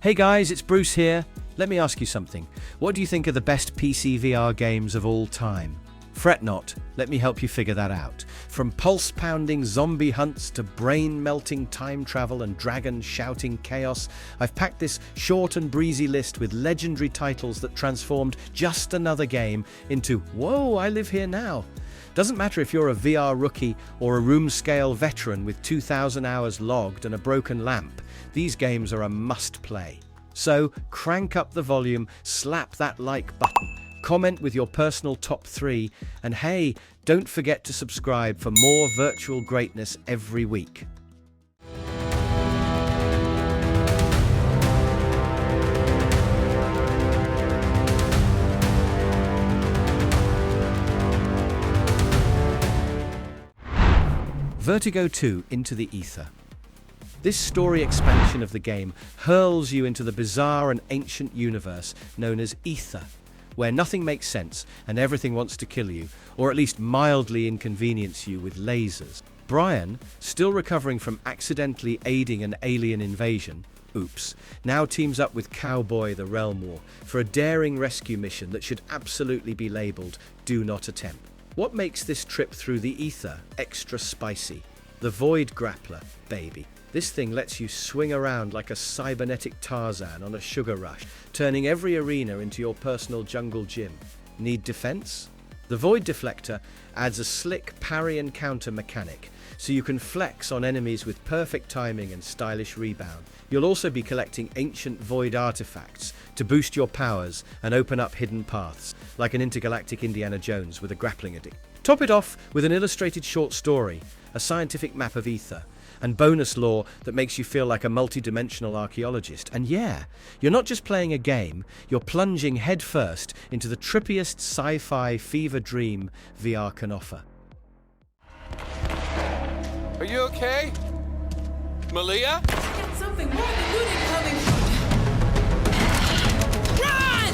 Hey guys, it's Bruce here. Let me ask you something. What do you think are the best PCVR games of all time? Fret not, let me help you figure that out. From pulse-pounding zombie hunts to brain-melting time travel and dragon-shouting chaos, I've packed this short and breezy list with legendary titles that transformed just another game into, whoa, I live here now. Doesn't matter if you're a VR rookie or a room-scale veteran with 2,000 hours logged and a broken lamp, these games are a must-play. So, crank up the volume, slap that like button, comment with your personal top 3, and hey, don't forget to subscribe for more virtual greatness every week. Vertigo 2 Into the Aether. This story expansion of the game hurls you into the bizarre and ancient universe known as Aether, where nothing makes sense and everything wants to kill you, or at least mildly inconvenience you with lasers. Brian, still recovering from accidentally aiding an alien invasion, oops, now teams up with Cowboy the Realm War for a daring rescue mission that should absolutely be labeled Do Not Attempt. What makes this trip through the Aether extra spicy? The Void Grappler, baby. This thing lets you swing around like a cybernetic Tarzan on a sugar rush, turning every arena into your personal jungle gym. Need defense? The Void Deflector adds a slick parry and counter mechanic, so you can flex on enemies with perfect timing and stylish rebound. You'll also be collecting ancient Void artifacts to boost your powers and open up hidden paths, like an intergalactic Indiana Jones with a grappling addict. Top it off with an illustrated short story, a scientific map of Aether, and bonus lore that makes you feel like a multi-dimensional archaeologist. And yeah, you're not just playing a game, you're plunging headfirst into the trippiest sci-fi fever dream VR can offer. Are you okay? Malia? Got something more than looting coming from you. Run!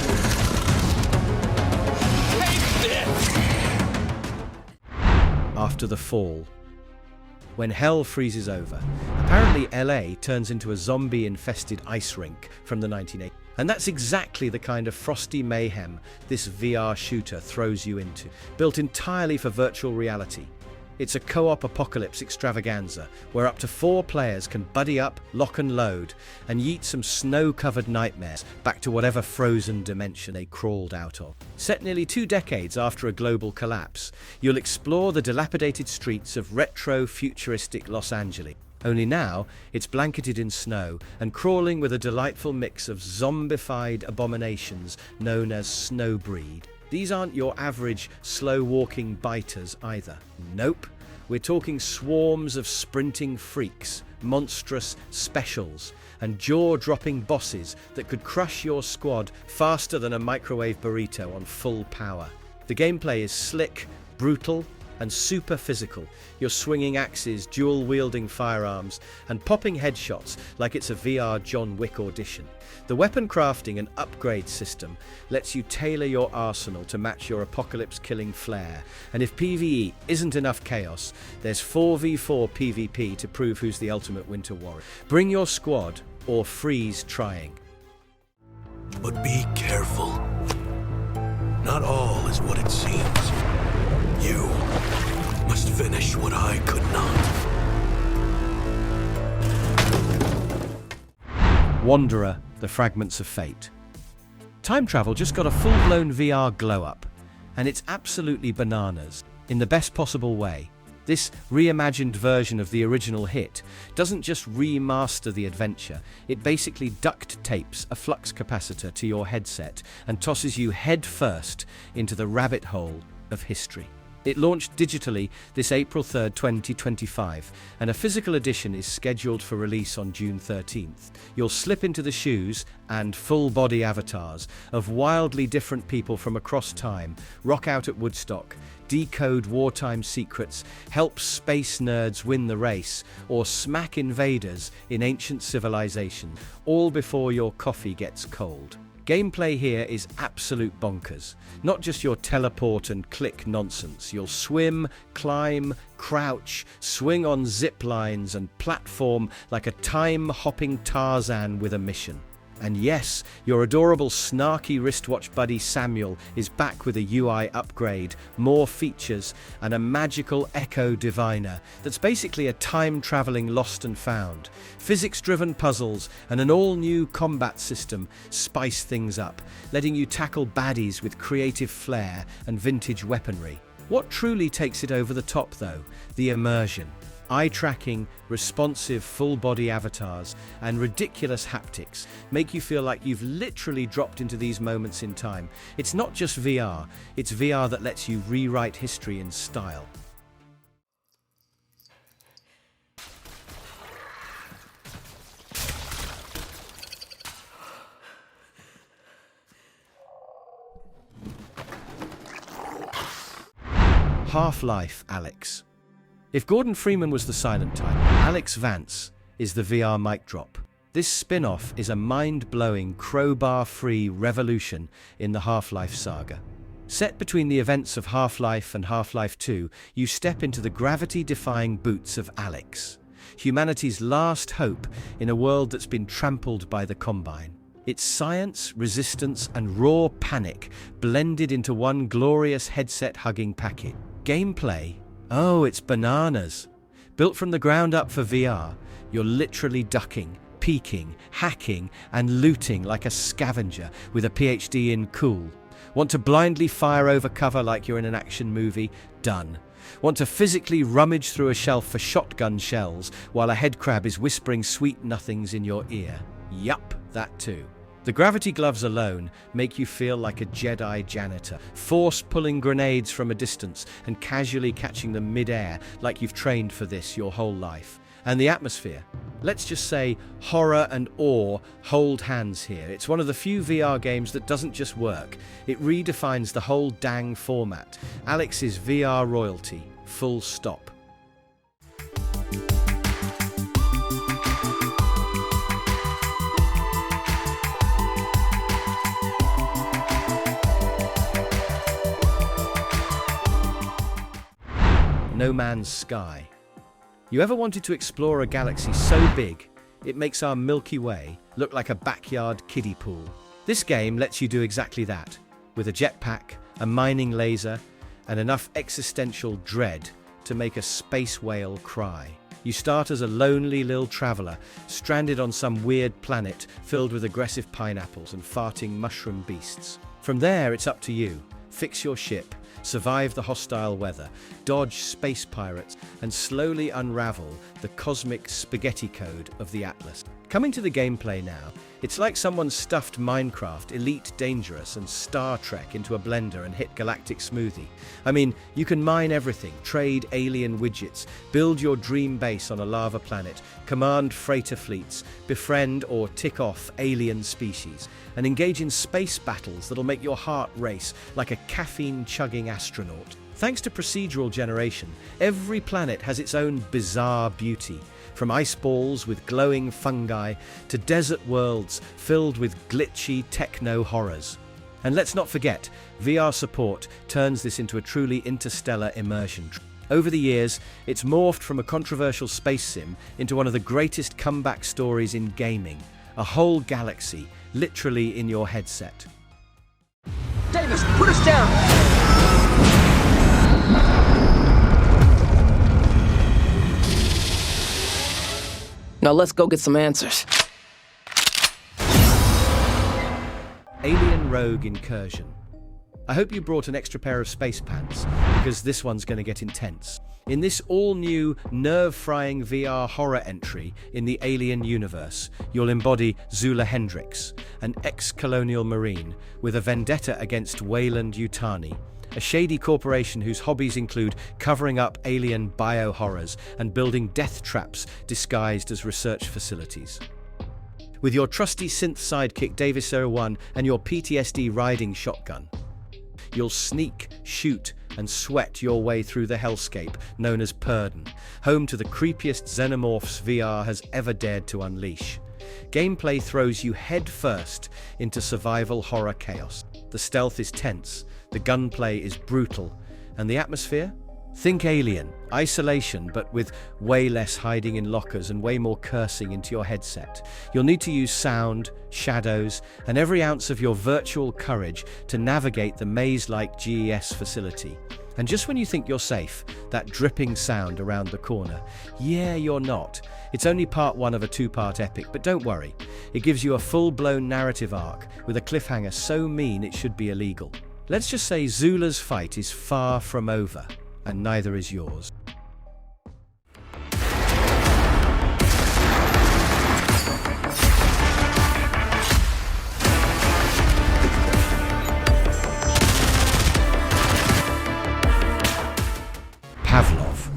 Take this! After the fall. When hell freezes over, apparently LA turns into a zombie-infested ice rink from the 1980s. And that's exactly the kind of frosty mayhem this VR shooter throws you into, built entirely for virtual reality. It's a co-op apocalypse extravaganza where up to 4 players can buddy up, lock and load, and yeet some snow-covered nightmares back to whatever frozen dimension they crawled out of. Set nearly 2 decades after a global collapse, you'll explore the dilapidated streets of retro-futuristic Los Angeles. Only now, it's blanketed in snow and crawling with a delightful mix of zombified abominations known as snowbreed. These aren't your average slow-walking biters either. Nope, we're talking swarms of sprinting freaks, monstrous specials, and jaw-dropping bosses that could crush your squad faster than a microwave burrito on full power. The gameplay is slick, brutal, and super physical. You're swinging axes, dual-wielding firearms, and popping headshots like it's a VR John Wick audition. The weapon crafting and upgrade system lets you tailor your arsenal to match your apocalypse-killing flair, and if PvE isn't enough chaos, there's 4v4 PvP to prove who's the ultimate winter warrior. Bring your squad, or freeze trying. But be careful. Not all is what it seems. You must finish what I could not. Wanderer, the Fragments of Fate. Time travel just got a full-blown VR glow-up, and it's absolutely bananas, in the best possible way. This reimagined version of the original hit doesn't just remaster the adventure, it basically duct tapes a flux capacitor to your headset and tosses you head first into the rabbit hole of history. It launched digitally this April 3rd, 2025, and a physical edition is scheduled for release on June 13th. You'll slip into the shoes and full-body avatars of wildly different people from across time, rock out at Woodstock, decode wartime secrets, help space nerds win the race, or smack invaders in ancient civilizations, all before your coffee gets cold. Gameplay here is absolute bonkers. Not just your teleport and click nonsense. You'll swim, climb, crouch, swing on zip lines and platform like a time-hopping Tarzan with a mission. And yes, your adorable snarky wristwatch buddy Samuel is back with a UI upgrade, more features, and a magical echo diviner that's basically a time-traveling lost and found. Physics-driven puzzles and an all-new combat system spice things up, letting you tackle baddies with creative flair and vintage weaponry. What truly takes it over the top, though? The immersion. Eye tracking, responsive full-body avatars, and ridiculous haptics make you feel like you've literally dropped into these moments in time. It's not just VR, it's VR that lets you rewrite history in style. Half-Life Alyx. If Gordon Freeman was the silent type, Alyx Vance is the VR mic drop. This spin-off is a mind-blowing, crowbar-free revolution in the Half-Life saga. Set between the events of Half-Life and Half-Life 2, you step into the gravity-defying boots of Alyx, humanity's last hope in a world that's been trampled by the Combine. It's science, resistance, and raw panic blended into one glorious headset-hugging package. Gameplay? Oh, it's bananas. Built from the ground up for VR, you're literally ducking, peeking, hacking, and looting like a scavenger with a PhD in cool. Want to blindly fire over cover like you're in an action movie? Done. Want to physically rummage through a shelf for shotgun shells while a headcrab is whispering sweet nothings in your ear? Yup, that too. The gravity gloves alone make you feel like a Jedi janitor, force-pulling grenades from a distance and casually catching them mid-air like you've trained for this your whole life. And the atmosphere? Let's just say horror and awe hold hands here. It's one of the few VR games that doesn't just work. It redefines the whole dang format. Alyx is VR royalty, full stop. No Man's Sky. You ever wanted to explore a galaxy so big, it makes our Milky Way look like a backyard kiddie pool? This game lets you do exactly that, with a jetpack, a mining laser, and enough existential dread to make a space whale cry. You start as a lonely little traveler, stranded on some weird planet filled with aggressive pineapples and farting mushroom beasts. From there, it's up to you. Fix your ship, survive the hostile weather, dodge space pirates, and slowly unravel the cosmic spaghetti code of the Atlas. Coming to the gameplay now, it's like someone stuffed Minecraft, Elite Dangerous, and Star Trek into a blender and hit Galactic Smoothie. I mean, you can mine everything, trade alien widgets, build your dream base on a lava planet, command freighter fleets, befriend or tick off alien species, and engage in space battles that'll make your heart race like a caffeine-chugging astronaut. Thanks to procedural generation, every planet has its own bizarre beauty, from ice balls with glowing fungi to desert worlds filled with glitchy techno horrors. And let's not forget, VR support turns this into a truly interstellar immersion. Over the years, it's morphed from a controversial space sim into one of the greatest comeback stories in gaming, a whole galaxy literally in your headset. Davis, put us down! Now let's go get some answers. Alien Rogue Incursion. I hope you brought an extra pair of space pants, because this one's going to get intense. In this all-new, nerve-frying VR horror entry in the Alien universe, you'll embody Zula Hendricks, an ex-colonial marine with a vendetta against Wayland Yutani, a shady corporation whose hobbies include covering up alien bio-horrors and building death traps disguised as research facilities. With your trusty synth sidekick Davis 01 and your PTSD riding shotgun, you'll sneak, shoot, and sweat your way through the hellscape known as Purden, home to the creepiest xenomorphs VR has ever dared to unleash. Gameplay throws you headfirst into survival horror chaos. The stealth is tense, the gunplay is brutal, and the atmosphere? Think Alien, isolation, but with way less hiding in lockers and way more cursing into your headset. You'll need to use sound, shadows, and every ounce of your virtual courage to navigate the maze-like GES facility. And just when you think you're safe, that dripping sound around the corner. Yeah, you're not. It's only part one of a two-part epic, but don't worry. It gives you a full-blown narrative arc with a cliffhanger so mean it should be illegal. Let's just say Zula's fight is far from over, and neither is yours. Pavlov.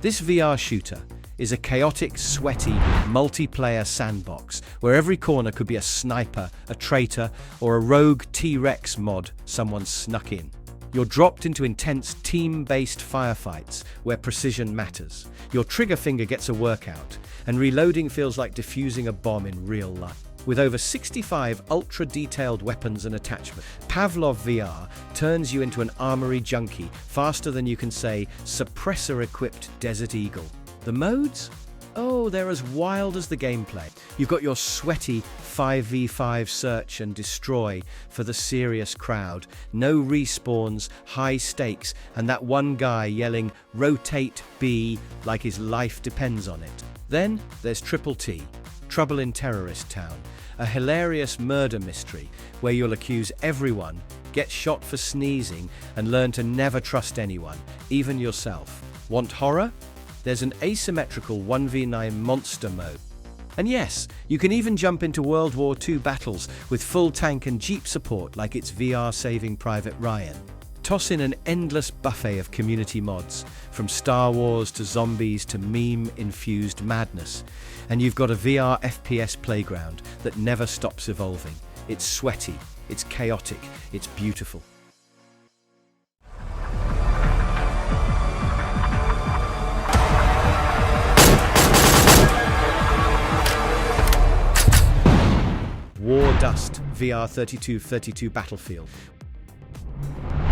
This VR shooter is a chaotic, sweaty, multiplayer sandbox where every corner could be a sniper, a traitor, or a rogue T-Rex mod someone snuck in. You're dropped into intense team-based firefights where precision matters. Your trigger finger gets a workout, and reloading feels like defusing a bomb in real life. With over 65 ultra-detailed weapons and attachments, Pavlov VR turns you into an armory junkie faster than you can say suppressor-equipped Desert Eagle. The modes? Oh, they're as wild as the gameplay. You've got your sweaty 5v5 search and destroy for the serious crowd. No respawns, high stakes, and that one guy yelling, "Rotate B," like his life depends on it. Then there's Triple T, Trouble in Terrorist Town, a hilarious murder mystery where you'll accuse everyone, get shot for sneezing, and learn to never trust anyone, even yourself. Want horror? There's an asymmetrical 1v9 monster mode. And yes, you can even jump into World War II battles with full tank and jeep support like it's VR Saving Private Ryan. Toss in an endless buffet of community mods, from Star Wars to zombies to meme-infused madness, and you've got a VR FPS playground that never stops evolving. It's sweaty, it's chaotic, it's beautiful. War Dust VR 3232 Battlefield.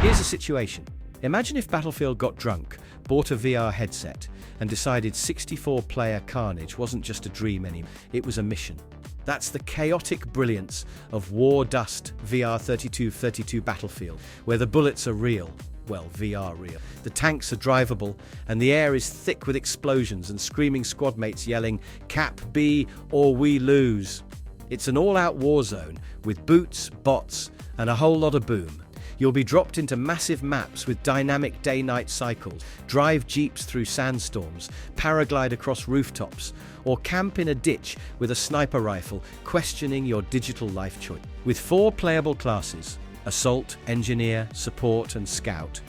Here's a situation. Imagine if Battlefield got drunk, bought a VR headset, and decided 64-player carnage wasn't just a dream anymore, it was a mission. That's the chaotic brilliance of War Dust VR 3232 Battlefield, where the bullets are real. Well, VR real. The tanks are drivable, and the air is thick with explosions and screaming squad mates yelling, "Cap B or we lose." It's an all-out war zone with boots, bots, and a whole lot of boom. You'll be dropped into massive maps with dynamic day-night cycles, drive jeeps through sandstorms, paraglide across rooftops, or camp in a ditch with a sniper rifle, questioning your digital life choice. With 4 playable classes, Assault, Engineer, Support, and Scout,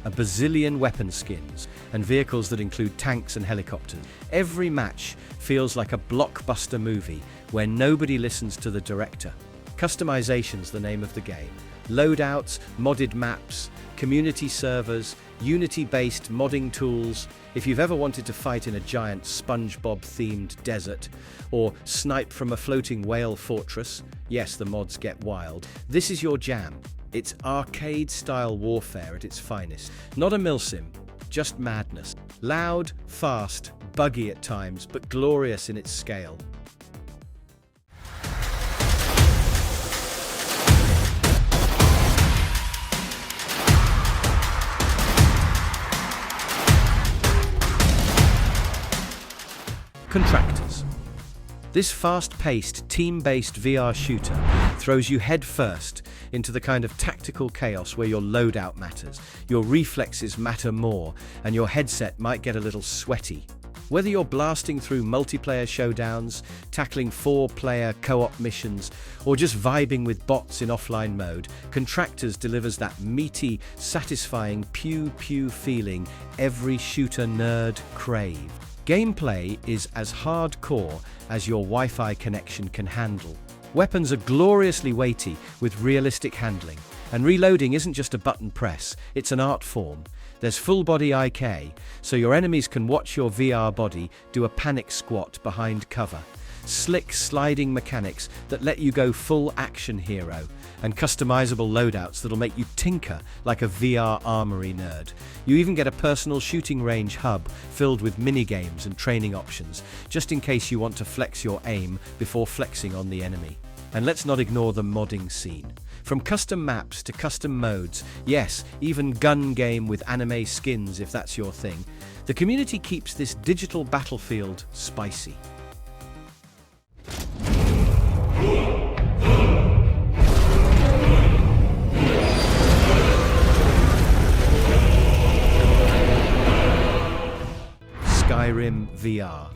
a bazillion weapon skins, and vehicles that include tanks and helicopters, every match feels like a blockbuster movie where nobody listens to the director. Customization's the name of the game. Loadouts, modded maps, community servers, Unity-based modding tools. If you've ever wanted to fight in a giant SpongeBob-themed desert, or snipe from a floating whale fortress, yes, the mods get wild, this is your jam. It's arcade-style warfare at its finest. Not a milsim, just madness. Loud, fast, buggy at times, but glorious in its scale. Contractors. This fast-paced, team-based VR shooter throws you headfirst into the kind of tactical chaos where your loadout matters, your reflexes matter more, and your headset might get a little sweaty. Whether you're blasting through multiplayer showdowns, tackling 4-player co-op missions, or just vibing with bots in offline mode, Contractors delivers that meaty, satisfying pew-pew feeling every shooter nerd craves. Gameplay is as hardcore as your Wi-Fi connection can handle. Weapons are gloriously weighty with realistic handling, and reloading isn't just a button press, it's an art form. There's full-body IK, so your enemies can watch your VR body do a panic squat behind cover. slick sliding mechanics that let you go full action hero, and customizable loadouts that'll make you tinker like a VR armory nerd. You even get a personal shooting range hub filled with minigames and training options, just in case you want to flex your aim before flexing on the enemy. And let's not ignore the modding scene. From custom maps to custom modes, yes, even gun game with anime skins if that's your thing, the community keeps this digital battlefield spicy. Skyrim VR.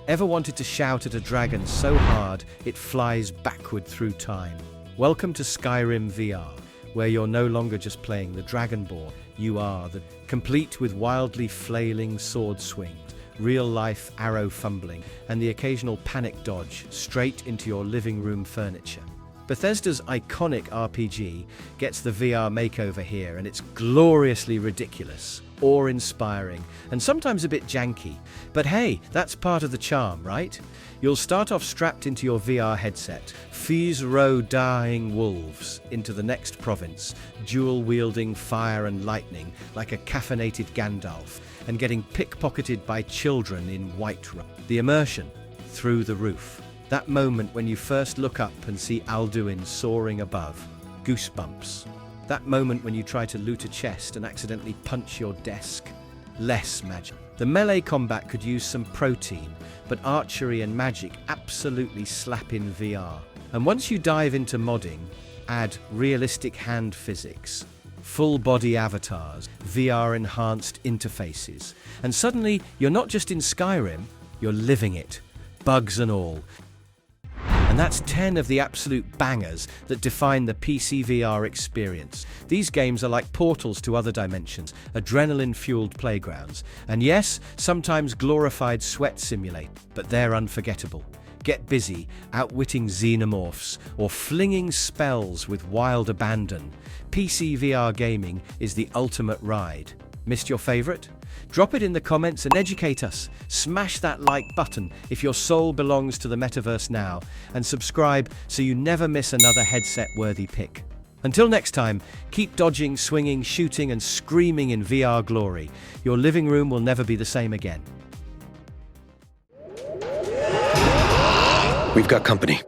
Ever wanted to shout at a dragon so hard it flies backward through time? Welcome to Skyrim VR, where you're no longer just playing the Dragonborn, you are the complete with wildly flailing sword swings, real-life arrow fumbling, and the occasional panic dodge straight into your living room furniture. Bethesda's iconic RPG gets the VR makeover here, and it's gloriously ridiculous, awe-inspiring, and sometimes a bit janky. But hey, that's part of the charm, right? You'll start off strapped into your VR headset, fees row dying wolves into the next province, dual-wielding fire and lightning like a caffeinated Gandalf, and getting pickpocketed by children in Whiterun. The immersion, through the roof. That moment when you first look up and see Alduin soaring above. Goosebumps. That moment when you try to loot a chest and accidentally punch your desk. Less magic. The melee combat could use some protein, but archery and magic absolutely slap in VR. And once you dive into modding, add realistic hand physics, full-body avatars, VR-enhanced interfaces, and suddenly you're not just in Skyrim, you're living it, bugs and all. And that's 10 of the absolute bangers that define the PCVR experience. These games are like portals to other dimensions, adrenaline-fueled playgrounds. And yes, sometimes glorified sweat simulate, but they're unforgettable. Get busy, outwitting xenomorphs, or flinging spells with wild abandon. PCVR gaming is the ultimate ride. Missed your favorite? Drop it in the comments and educate us. Smash that like button if your soul belongs to the metaverse now, and subscribe so you never miss another headset-worthy pick. Until next time, keep dodging, swinging, shooting, and screaming in VR glory. Your living room will never be the same again. We've got company.